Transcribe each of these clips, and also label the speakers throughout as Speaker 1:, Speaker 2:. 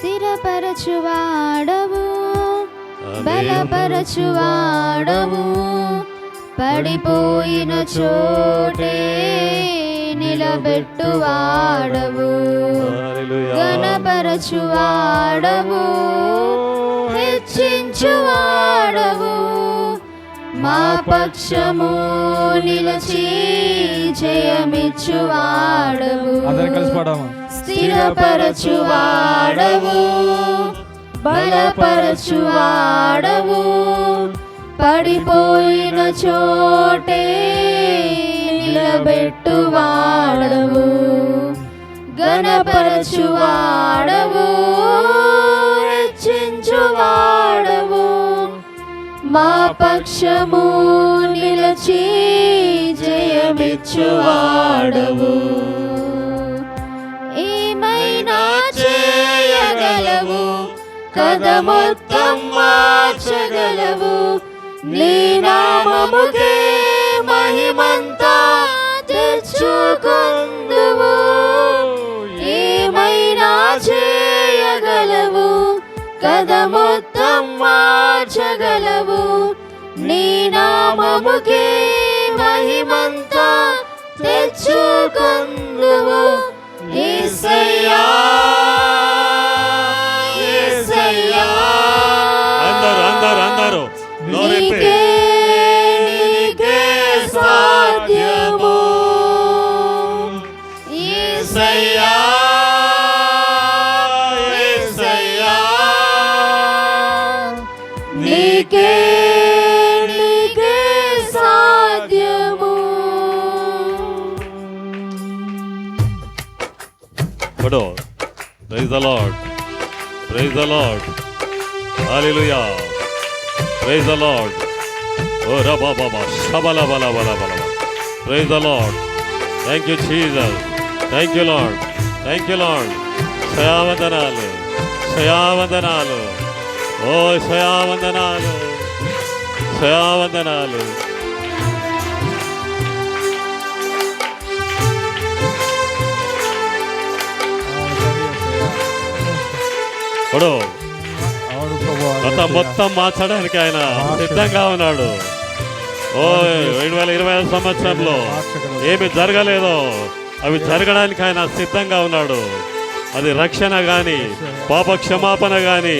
Speaker 1: స్థిరపరచువాడవు, బలపరచువాడవు, పడిపోయిన చోటే నిలబెట్టువాడవు, ఘనపరచువాడవు, హెచ్చించువాడవు, మా పక్షము నిలచి జయమిచ్చువాడవు, స్థిరపరచువాడవు, బలపరచువాడవు, పడిపోయిన చోటే నిలబెట్టువాడవు, ఘనపరచువాడవు, హెచ్చించువాడవు, మా పక్షము నిలచి జయమిచ్చువాడవు. ఏమైనా చేయగలవు, కథ మొత్తం మార్చగలవు, నీ నామముకే మహిమంతా తెచ్చుకొందువు. ఏమైనా చేయగలవు, కథ మొత్తం మార్చగలవు, నీ నామముకే మహిమంతా తెచ్చుకొందువు. యేసయ్యా యేసయ్యా,
Speaker 2: అందరూ
Speaker 1: నీకే సాధ్యము. యేసయ్యా యేసయ్యా, నీకే సాధ్యము.
Speaker 2: Praise the Lord. Praise the Lord. Hallelujah. Praise the Lord. Oh, Rabba Baba, Shabala Bala Bala Bala. Praise the Lord. Thank you, Jesus. Thank you, Lord. Thank you, Lord. Shayavandanalu. Shayavandanalu. Oh, Shayavandanalu. Shayavandanalu. గత మొత్తం మార్చడానికి ఆయన సిద్ధంగా ఉన్నాడు. 2025 సంవత్సరంలో ఏమి జరగలేదో అవి జరగడానికి ఆయన సిద్ధంగా ఉన్నాడు. అది రక్షణ కానీ, పాప క్షమాపణ కానీ,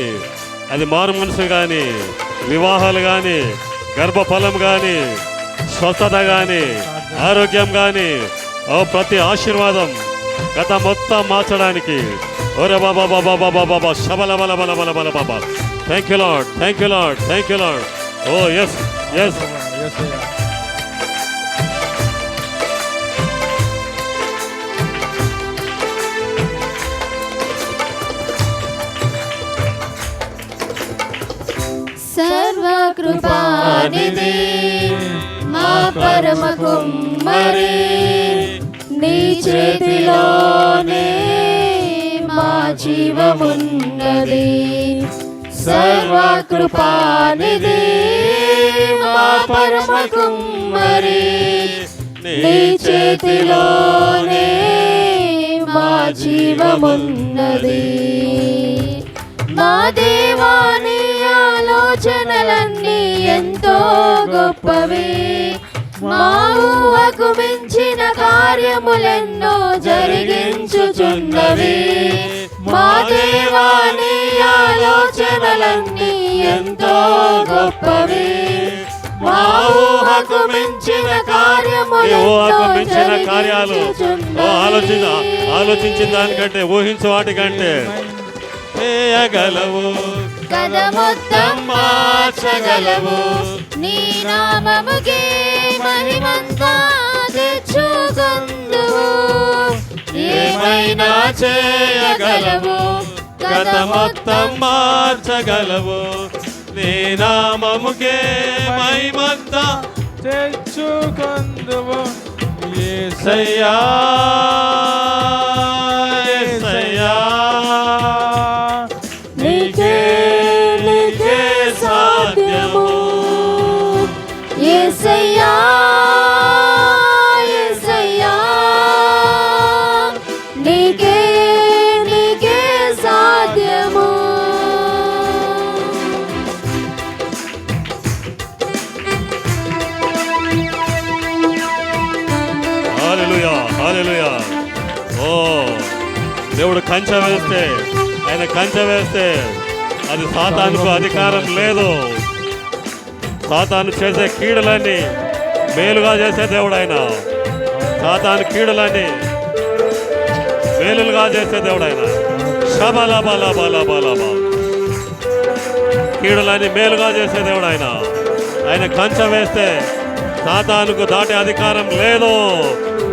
Speaker 2: అది మారు మనసు కానీ, వివాహాలు కానీ, గర్భఫలం కానీ, స్వస్థత కానీ, ఆరోగ్యం కానీ, ప్రతి ఆశీర్వాదం గత మొత్తం మార్చడానికి. ఓరే బాబా బాబా బాబా బాబా, శబల బల బల బల బల బాబా. Thank you lord, thank you lord, thank you lord. ఓ ఎస్ ఎస్.
Speaker 1: సర్వకృపానిధి మా పరమ కుమ్మరి, నీ చేతిలోనే మా జీవమున్నది. సర్వకృపానిధి మా పరమ కుమ్మరి, నీ చేతిలోనే మా జీవమున్నది. మా దేవాని ఆలోచనలన్నీ ఎంతో గొప్పవి, మా ఊహకు మించిన కార్యములెన్నో జరిగించుచున్నవి. మా దేవాని ఆలోచనలన్నీ ఎంతో గొప్పవి, మా ఊహకు మించిన
Speaker 2: కార్యాలు ఆలోచించిన దానికంటే, ఊహించే వాటికంటే చేయగలవు,
Speaker 1: కథ మొత్తం మార్చగలవు, నీ నామముకే మహిమంతా తెచ్చుకొందువు. ఏమైనా చేయగలవు,
Speaker 2: కథ మొత్తం మార్చగలవు, నీ నామముకే మహిమంతా తెచ్చుకొందువు. యేసయ్యా యేసయ్యా, నీకే సాధ్యము.
Speaker 1: యేసయ్యా యేసయ్యా, నీకే సాధ్యము.
Speaker 2: దేవుడు కంచె వేస్తే, ఆయన కంచె వేస్తే అది సాతానుకు అధికారం లేదు. సాతాను చేసే కీడులన్నీ మేలుగా చేసే దేవుడు ఆయన. సాతాను కీడులన్నీ మేలులుగా చేసే దేవుడు ఆయన. శబలబలబలబలబ కీడులన్నీ మేలుగా చేసే దేవుడు ఆయన. ఆయన కంచె వేస్తే సాతానుకు దాటే అధికారం లేదు.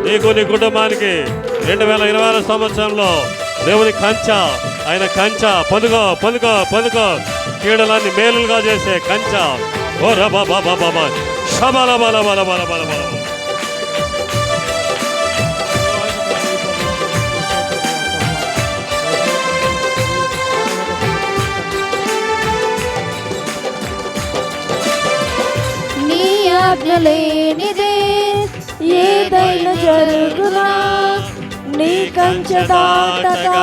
Speaker 2: నీకు నీ కుటుంబానికి 2020 సంవత్సరంలో దేవుని కంచె, ఆయన కంచె పొందుకో పొందుకో పొందుకో. కీడులన్నీ మేలులుగా చేసే కంచె. ఓ రబా బాబా బాబా శబల బల బల బల బల బల.
Speaker 1: నీ ఆజ్ఞ లేనిదే ఏదైనా జరుగునా, నీ కంచె దాటగా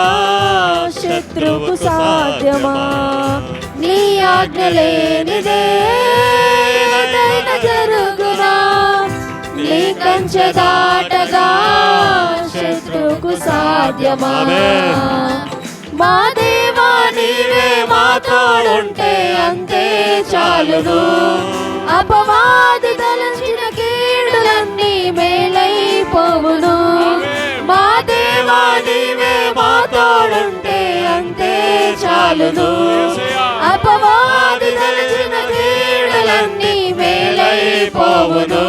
Speaker 1: శత్రువుకు సాధ్యమా. నీ ఆజ్ఞ లేనిదే ఏదైనా జరుగునా, నీ కంచె దాటగా శత్రువుకు సాధ్యమా. మా దేవా నీవే మాతోడుంటే అంతే చాలును. అపవాది తలచిన కీడులన్నీ మేలైపోవును. మా దేవా నీవే మాతోడుంటే అంతే చాలును. అపవాది తలచిన కీడులన్నీ మేలైపోవును.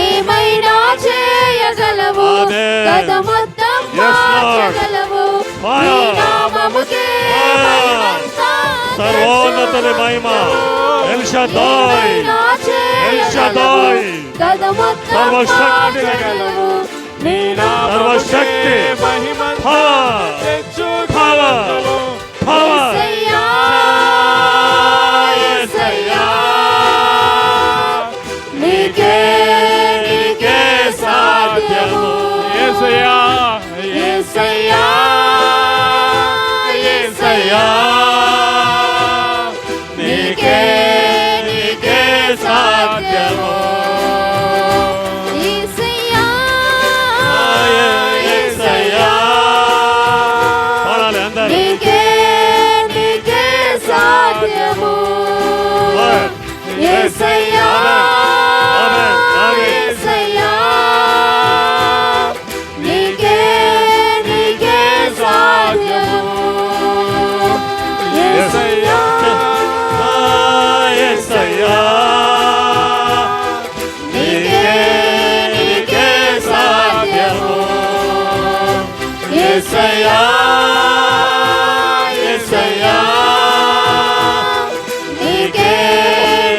Speaker 1: ఏమైనా చేయగలవు, కథ మొత్తం మార్చగలవు. నీ నామముకే మహిమంతా
Speaker 2: సర్వోన్నతుని మహిమ. ఎల్ షద్దాయ్, ఎల్ షద్దాయ్, సర్వశక్తి, సర్వశక్తి, పవర్, పవర్, పవర్.
Speaker 1: నీకే నీకే సాధ్యము.
Speaker 2: యేసయ్యా,
Speaker 1: యేసయ్యా,
Speaker 2: యేసయ్యా, నీకే నీకే సాధ్యము.
Speaker 1: యేసయ్యా,
Speaker 2: యేసయ్యా. పాడాలి అందరూ.
Speaker 1: నీకే నీకే సాధ్యము. యేసయ్యా, యేసయ్యా, నీకే నీకే సాధ్యము. యేసయ్యా,
Speaker 2: యేసయ్యా, నీకే నీకే సాధ్యము. యేసయ్యా, యేసయ్యా, నీకే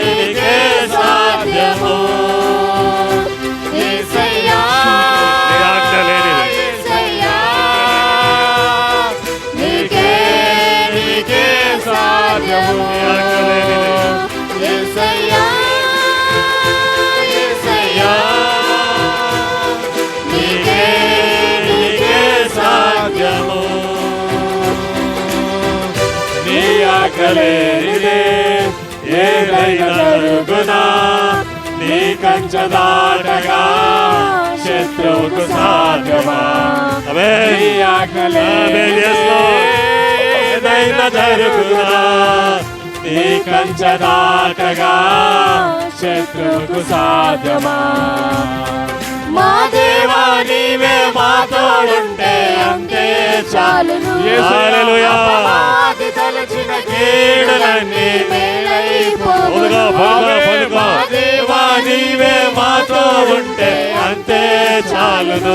Speaker 2: నీకే సాధ్యము.
Speaker 1: యేసయ్యా,
Speaker 2: నీ ఆజ్ఞ లేనిది.
Speaker 1: యేసయ్యా, నీకే నీకే సాధ్యము.
Speaker 2: నీ ఆజ్ఞ లేనిది.
Speaker 1: యేసయ్యా, యేసయ్యా, నీకే నీకే సాధ్యము.
Speaker 2: నీ ఆజ్ఞ లేనిదే ఏదైనా జరుగునా, నీ కంచె దాటగా శత్రువుకు సాధ్యమా. నీ ఆజ్ఞ లేనిదే ఏదైనా జరుగునా, నీ కంచె దాటగా శత్రువుకు సాధ్యమా.
Speaker 1: మా దేవా
Speaker 2: నీవే మాతోడుంటే అంతే
Speaker 1: చాలును.
Speaker 2: హల్లెలూయా.
Speaker 1: అపవాది తలచిన
Speaker 2: కీడులన్నీ
Speaker 1: మేలైపోవును.
Speaker 2: మా దేవా నీవే మాతో ఉంటే అంతే చాలును.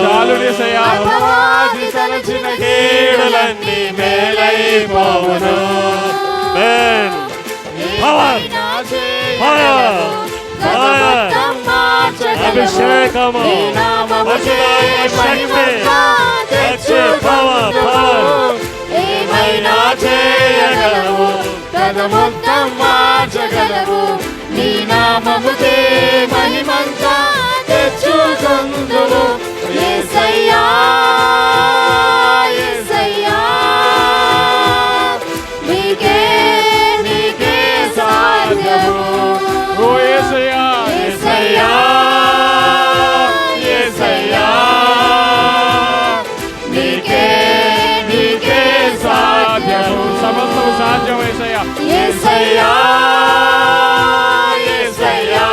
Speaker 1: అపవాది తలచిన
Speaker 2: కీడులన్నీ మేలైపోవును. పవర్, పవర్, పవర్, అభిషేకము, శక్తి, శక్తి, పవర్, పవర్.
Speaker 1: ఏమైనా చేయగలవు, కథ మొత్తం మార్చగలవు. నీ నామముకే మహిమంతా తెచ్చుకొందువు. యేసయ్యా, యేసయ్యా, నీకే నీకే సాధ్యము.
Speaker 2: ఓ యేసయ్యా, యేసయ్యా, యేసయ్యా,
Speaker 1: యేసయ్యా యేసయ్యా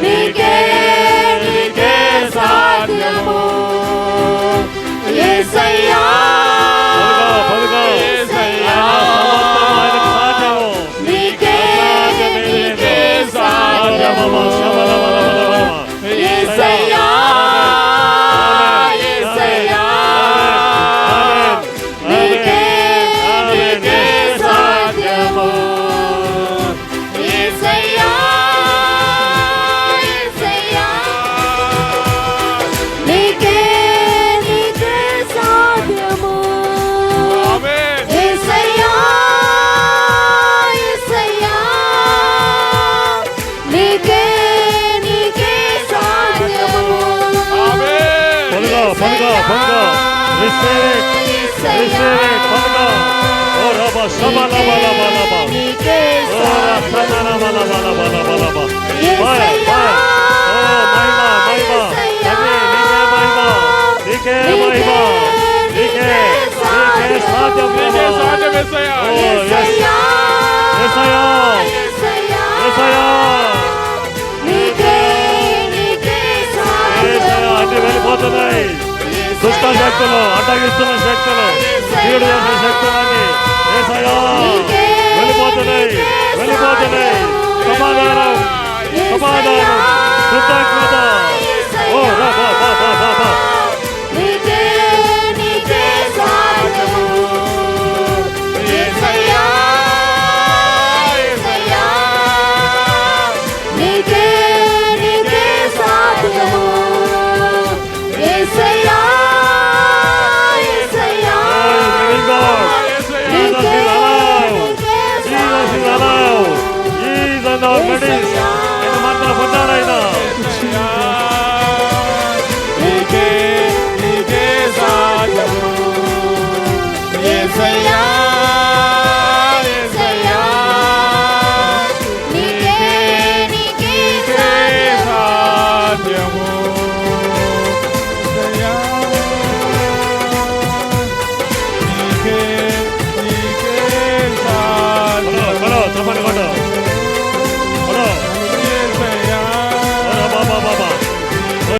Speaker 1: నీకే నీకే సాధ్యము యేసయ్యా
Speaker 2: పలుకో
Speaker 1: యేసయ్యా
Speaker 2: సమస్తం ఆయనకు సాధ్యము.
Speaker 1: నీకే నీకే సాధ్యము యేసయ్యా యేసయ్యా నీకే నీకే సాధ్యము యేసయ్యా యేసయ్యా నీకే నీకే సాధ్యము యేసయ్యా యేసయ్యా నీకే నీకే సాధ్యము
Speaker 2: పలుకో receive it పలుకో ఓ రబ శబలబలబలబ
Speaker 1: నీకే
Speaker 2: ఓ రబలబలబలబలబ
Speaker 1: యేసయ్యా
Speaker 2: ఓ మహిమ నీకే మహిమ నీకే సాధ్యం ఓ
Speaker 1: యేసయ్యా
Speaker 2: యేసయ్యా యేసయ్యా
Speaker 1: నీకే నీకే
Speaker 2: యేసయ్యా అన్ని వెళ్ళిపోతున్నాయి. దుష్ట శక్తులు, అడ్డగిస్తున్న శక్తులు, కీడు చేసే శక్తులన్నీ యేసయ్యా వెళ్ళిపోతున్నాయి. సమాధానం కృతజ్ఞత ఓ రబ